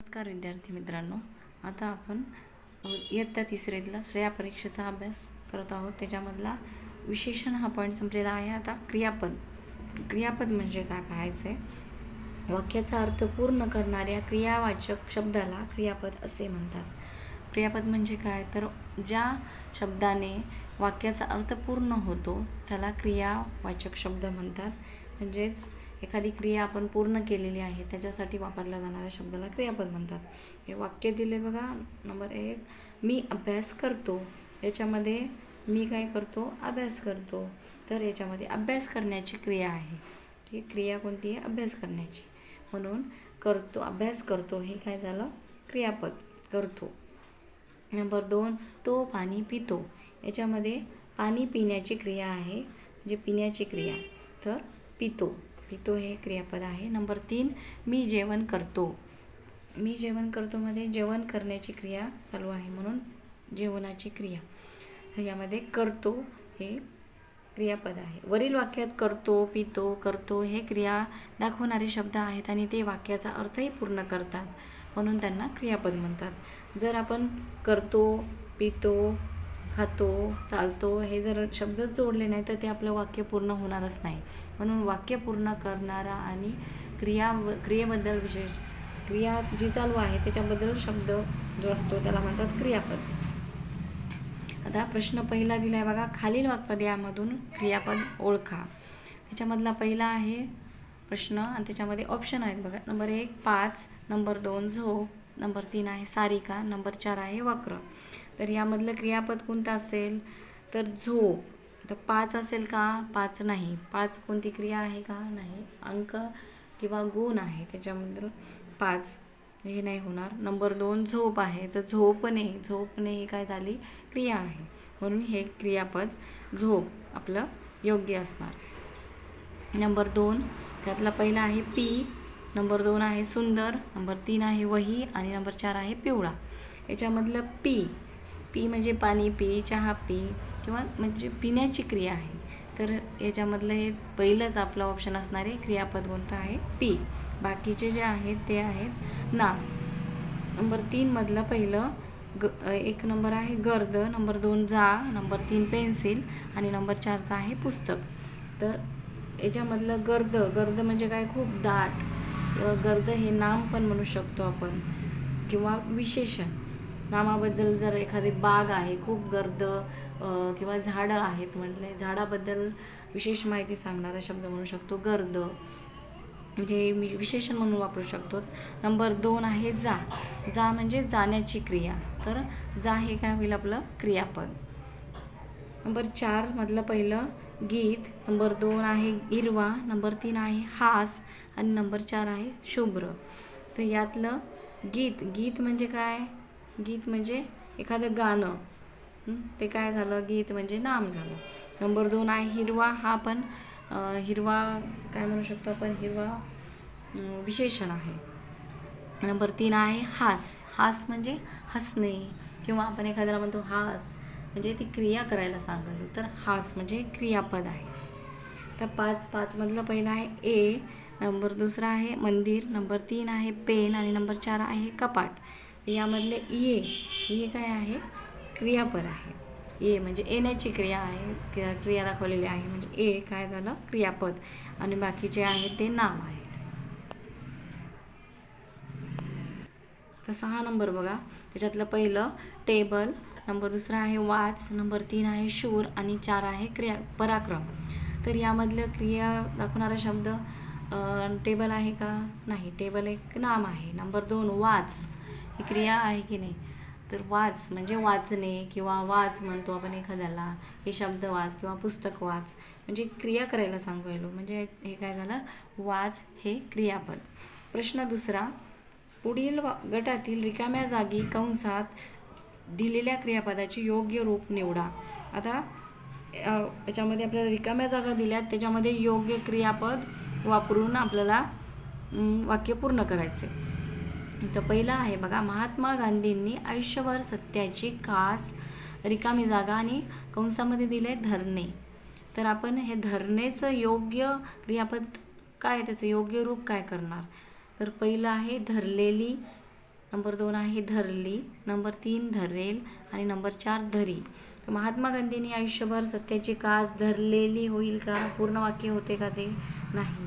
नमस्कार विद्यार्थी मित्रांनो, आता आपण इयत्ता तिसरीतला श्रेया परीक्षेचा अभ्यास करत आहोत। त्याच्यामधला विशेषण हा पॉईंट संपलेला आहे। आता क्रियापद म्हणजे काय पाहायचे। वाक्याचा अर्थ पूर्ण करणाऱ्या क्रियावाचक शब्दाला क्रियापद असे म्हणतात। क्रियापद म्हणजे काय तर ज्या शब्दाने वाक्याचा अर्थ पूर्ण होतो त्याला क्रियावाचक शब्द म्हणतात। म्हणजेच एखादी क्रिया आपण पूर्ण केलेली आहे त्याच्यासाठी वापरल्या जाणाऱ्या शब्दाला क्रियापद म्हणतात। हे वाक्य दिले बघा। नंबर 1, मी अभ्यास करतो। याच्यामध्ये मी काय करतो, अभ्यास करतो। तर याच्यामध्ये अभ्यास करण्याची क्रिया आहे। ही क्रिया कोणती आहे, अभ्यास करण्याची। म्हणून करतो, अभ्यास करतो हे काय झालं, क्रियापद करतो। नंबर 2, तो पाणी पितो। याच्यामध्ये पाणी पिण्याची क्रिया आहे, म्हणजे पिण्याची क्रिया, तर पितो हे क्रियापद आहे। नंबर 3, मी जेवण करतो। मी जेवण करतो मध्ये जेवण करण्याची क्रिया चालू आहे म्हणून जेवणाची क्रिया। यामध्ये करतो हे क्रियापद आहे। वरील वाक्यात करतो, पितो, करतो हे क्रिया दाखवणारे शब्द आहेत आणि ते वाक्याचा अर्थही पूर्ण करतात म्हणून त्यांना क्रियापद म्हणतात। जर आपण करतो, पितो, खातो, चालतो हे जर शब्द जोडले नाही तर ते आपलं वाक्य पूर्ण होणारच नाही। म्हणून वाक्य पूर्ण करणारा आणि क्रियेबद्दल विशेष क्रिया जी चालू आहे त्याच्याबद्दल शब्द जो असतो त्याला म्हणतात क्रियापद। आता प्रश्न पहिला दिलाय बघा, खालील वाक्यामधून क्रियापद ओळखा। त्याच्यामधला पहिला आहे प्रश्न आणि त्याच्यामध्ये ऑप्शन आहेत बघा। नंबर 1 5, नंबर 2 झोप, नंबर 3 आहे सारिका, नंबर 4 आहे वक्र। तर यामधलं क्रियापद कोणतं असेल तर झोप। आता 5 असेल का, 5 नाही। 5 कोणती क्रिया आहे का, नाही। अंक किंवा गुण आहे त्याच्यामध्ये 5 हे नाही होणार। नंबर 2 झोप आहे तर झोपणे ही काय झाली, क्रिया आहे म्हणून हे क्रियापद झोप आपलं योग्य असणार। नंबर 2 त्यातला पहिला आहे पी, नंबर 2 आहे सुंदर, नंबर 3 आहे वही आणि नंबर 4 आहे पिवळा। याच्यामधलं पी म्हणजे पाणी पी, चहा पी किंवा म्हणजे पिण्याची क्रिया आहे। तर याच्यामधलं हे पहिलंच आपलं ऑप्शन असणारे क्रियापद कोणतं आहे, पी। बाकीचे जे आहेत ते आहेत नाम। नंबर 3 मधलं पहिलं एक नंबर आहे गर्द, नंबर 2 जा, नंबर 3 पेन्सिल आणि नंबर 4चा आहे पुस्तक। तर याच्यामधलं गर्द म्हणजे काय, खूप दाट, गर्द हे नाम पण म्हणू शकतो आपण किंवा विशेषण। नामाबद्दल जर एखादी बाग आहे खूप गर्द किंवा झाडं आहेत म्हटले झाडाबद्दल विशेष माहिती सांगणारा शब्द म्हणू शकतो गर्द, म्हणजे विशेषण म्हणून वापरू शकतो। नंबर 2 आहे जा म्हणजे जाण्याची क्रिया, तर जा हे काय होईल आपलं क्रियापद। नंबर 4 मधलं पहिलं गीत, नंबर 2 आहे हिरवा, नंबर 3 आहे हास आणि नंबर 4 आहे शुभ्र। तर यातलं गीत म्हणजे काय, गीत म्हणजे एखादं गाणं, ते काय झालं, गीत म्हणजे नाम झालं। नंबर 2 आहे हिरवा, हा पण हिरवा काय म्हणू शकतो आपण, हिरवा विशेषण आहे। नंबर 3 आहे हास म्हणजे हसणे किंवा आपण एखाद्याला म्हणतो हास म्हणजे ती क्रिया करायला सांगायलो, तर हास म्हणजे क्रियापद आहे। तर 5 मधलं पहिलं आहे ए, नंबर 2 आहे मंदिर, नंबर 3 आहे पेन आणि नंबर 4 आहे कपाट। यामधले ये काय आहे, क्रियापद आहे। ये म्हणजे येण्याची क्रिया आहे, क्रिया दाखवलेली आहे म्हणजे ए काय झालं, क्रियापद आणि बाकीचे आहेत ते नाम आहेत। तर 6 नंबर बघा, त्याच्यातलं पहिलं टेबल, नंबर 2 आहे वाच, नंबर 3 आहे शूर आणि 4 आहे पराक्रम। तर यामधलं क्रिया दाखवणारा शब्द टेबल आहे का, नाही, टेबल एक नाम आहे। नंबर 2 वाच ही क्रिया आहे की नाही, तर वाच म्हणजे वाचणे किंवा वाच म्हणतो आपण एखाद्याला, हे शब्द वाच किंवा पुस्तक वाच म्हणजे क्रिया करायला सांगायलो, म्हणजे हे काय झालं, वाच हे क्रियापद। प्रश्न दुसरा, पुढील गटातील रिकाम्या जागी कंसात दिलेल्या क्रियापदाचे योग्य रूप निवडा। आता याच्यामध्ये आपल्याला रिकाम्या जागा दिल्यात, त्याच्यामध्ये योग्य क्रियापद वापरून आपल्याला वाक्य पूर्ण करायचे। तर पहिला आहे बघा, महात्मा गांधींनी आयुष्यभर सत्याची कास, रिकामी जागा आणि कंसामध्ये दिले धरणे। तर आपण हे धरणेचं योग्य क्रियापद काय, त्याचं योग्य रूप काय करणार, तर पहिलं आहे धरलेली, नंबर 2 आहे धरली, नंबर 3 धरेल आणि नंबर 4 धरी. तर महात्मा गांधींनी आयुष्यभर सत्याची कास धरलेली होईल का? पूर्ण वाक्य होते का ते? नाही.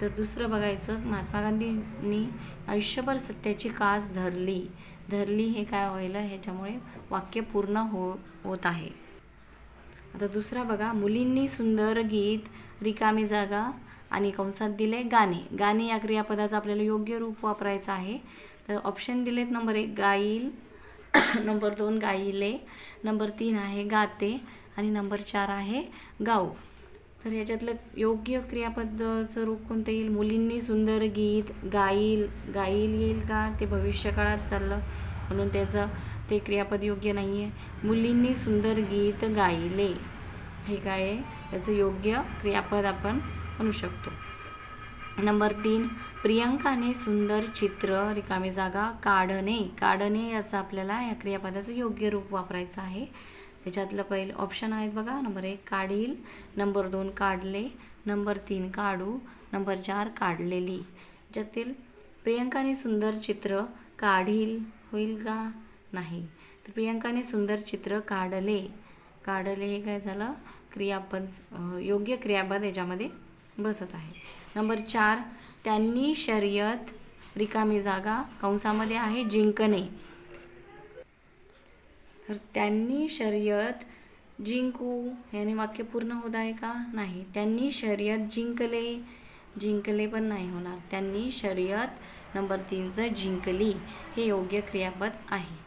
तर दुसरं बघायचं, महात्मा गांधींनी आयुष्यभर सत्याची कास धरली. धरली हे काय होईल? ह्याच्यामुळे वाक्य पूर्ण होत आहे. आता दुसरा बघा, मुलींनी सुंदर गीत, रिकामी जागा आणि कंसात दिले गाणे. गाणे या क्रियापदाचं आपल्याला योग्य रूप वापरायचं आहे. तर ऑप्शन दिलेत, नंबर 1 गाईल, नंबर 2 गाईले, नंबर 3 आहे गाते आणि नंबर 4 आहे गाऊ. तर याच्यातलं योग्य क्रियापदाचं रूप कोणतं येईल? मुलींनी सुंदर गीत, गाईल येईल का? ते भविष्यकाळात चाललं म्हणून त्याचं ते क्रियापद योग्य नाही आहे. मुलींनी सुंदर गीत गायले हे काय आहे? याचं योग्य क्रियापद आपण म्हणू शकतो. नंबर 3 प्रियंकाने सुंदर चित्र, रिकामी जागा काढणे. काढणे याचं आपल्याला या क्रियापदाचं योग्य रूप वापरायचं आहे. त्याच्यातलं पहिलं ऑप्शन आहेत बघा, नंबर 1 काढील, नंबर 2 काढले, नंबर 3 काढू, नंबर 4 काढलेली. ज्यातील प्रियंकाने सुंदर चित्र काढील होईल का? नाही. तर प्रियंकाने सुंदर चित्र काढले. काढले हे काय झालं? क्रियापद, योग्य क्रियापद याच्यामध्ये बसत आहे. नंबर 4 त्यांनी शर्यत, रिकामी जागा कंसामध्ये आहे जिंकणे. तर त्यांनी शर्यत जिंकू याने वाक्य पूर्ण होत आहे का? नाही. त्यांनी शर्यत जिंकले, जिंकले पण नाही होणार. त्यांनी शर्यत नंबर 3चं जिंकली हे योग्य क्रियापद आहे.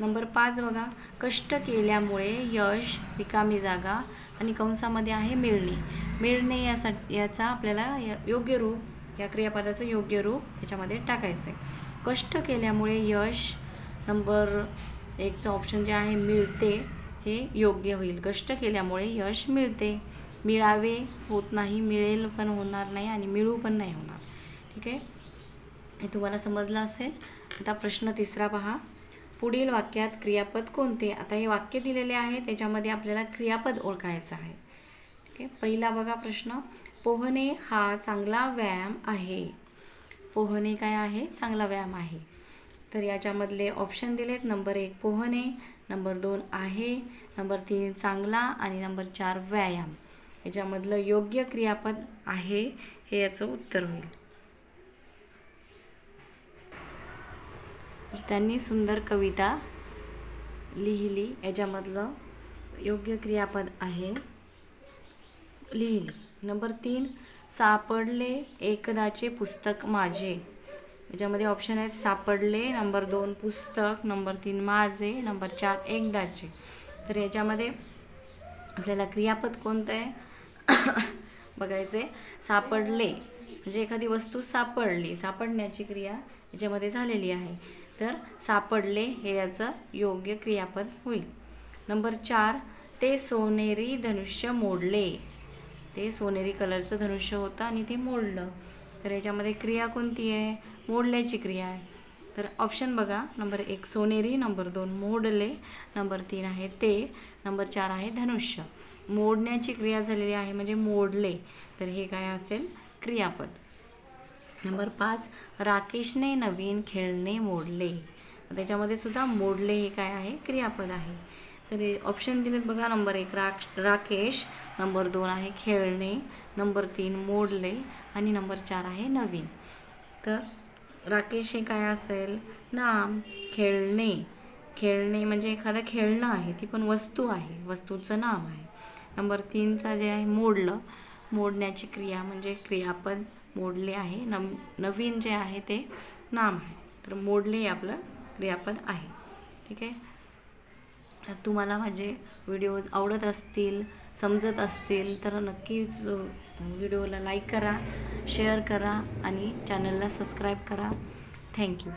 नंबर 5 बघा, कष्ट केल्यामुळे यश, रिकामी जागा आणि कंसामध्ये आहे मिळणे. मिळणे याचा आपल्याला योग्य रूप, या क्रियापदाचं योग्य रूप याच्यामध्ये टाकायचं आहे. कष्ट केल्यामुळे यश, नंबर 1चं ऑप्शन जे आहे मिळते हे योग्य होईल. कष्ट केल्यामुळे यश मिळते. मिळावे होत नाही, मिळेल पण होणार नाही आणि मिळू पण नाही होणार. ठीक आहे, हे तुम्हाला समजलं असेल. आता प्रश्न 3 पहा, पुढील वाक्यात क्रियापद कोणते? आता हे वाक्य दिलेले आहे, त्याच्यामध्ये आपल्याला क्रियापद ओळखायचं आहे. ठीक आहे, पहिला बघा प्रश्न, पोहणे हा चांगला व्यायाम आहे. पोहणे काय आहे? चांगला व्यायाम आहे. तर याच्यामधले ऑप्शन दिलेत, नंबर 1 पोहणे, नंबर 2 आहे, नंबर 3 चांगला आणि नंबर 4 व्यायाम. याच्यामधलं योग्य क्रियापद आहे हे याचं उत्तर होईल. त्यांनी सुंदर कविता लिहिली, याच्यामधलं योग्य क्रियापद आहे लिहिली. नंबर 3 सापडले एकदाचे पुस्तक माझे. याच्यामध्ये ऑप्शन आहेत सापडले, नंबर 2 पुस्तक, नंबर 3 माझे, नंबर 4 एकदाचे. तर याच्यामध्ये आपल्याला क्रियापद कोणतं आहे बघायचे. सापडले म्हणजे एखादी वस्तू सापडली, सापडण्याची क्रिया याच्यामध्ये झालेली आहे. तर सापडले हे याचं योग्य क्रियापद होईल. नंबर 4 ते सोनेरी धनुष्य मोडले. ते सोनेरी कलरचं धनुष्य होतं आणि ते मोडलं. तर याच्यामध्ये क्रिया कोणती आहे? मोडल्याची क्रिया आहे. तर ऑप्शन बघा, नंबर 1 सोनेरी, नंबर 2 मोडले, नंबर 3 आहे ते, नंबर 4 आहे धनुष्य. मोडण्याची क्रिया झालेली आहे म्हणजे मोडले, तर हे काय असेल? क्रियापद. नंबर 5 राकेशने नवीन खेळणे मोडले. त्याच्यामध्ये सुद्धा मोडले हे काय आहे? क्रियापद आहे. तर ऑप्शन दिलेत बघा, नंबर 1 राकेश, नंबर 2 आहे खेळणे, नंबर 3 मोडले आणि नंबर 4 आहे नवीन. तर राकेश हे काय असेल? नाम. खेळणे, खेळणे म्हणजे एखादं खेळणं आहे, ती पण वस्तू आहे, वस्तूचं नाम आहे. नंबर 3चा जे आहे मोडलं, मोडण्याची क्रिया म्हणजे क्रियापद मोडले आहे. नवीन जे आहे ते नाम आहे. तर मोडले हे आपलं क्रियापद आहे. ठीक आहे, तुम्हाला माझे व्हिडिओज आवडत असतील, समजत असतील तर नक्कीच व्हिडिओला लाईक करा, शेअर करा आणि चॅनलला सबस्क्राईब करा. थँक्यू.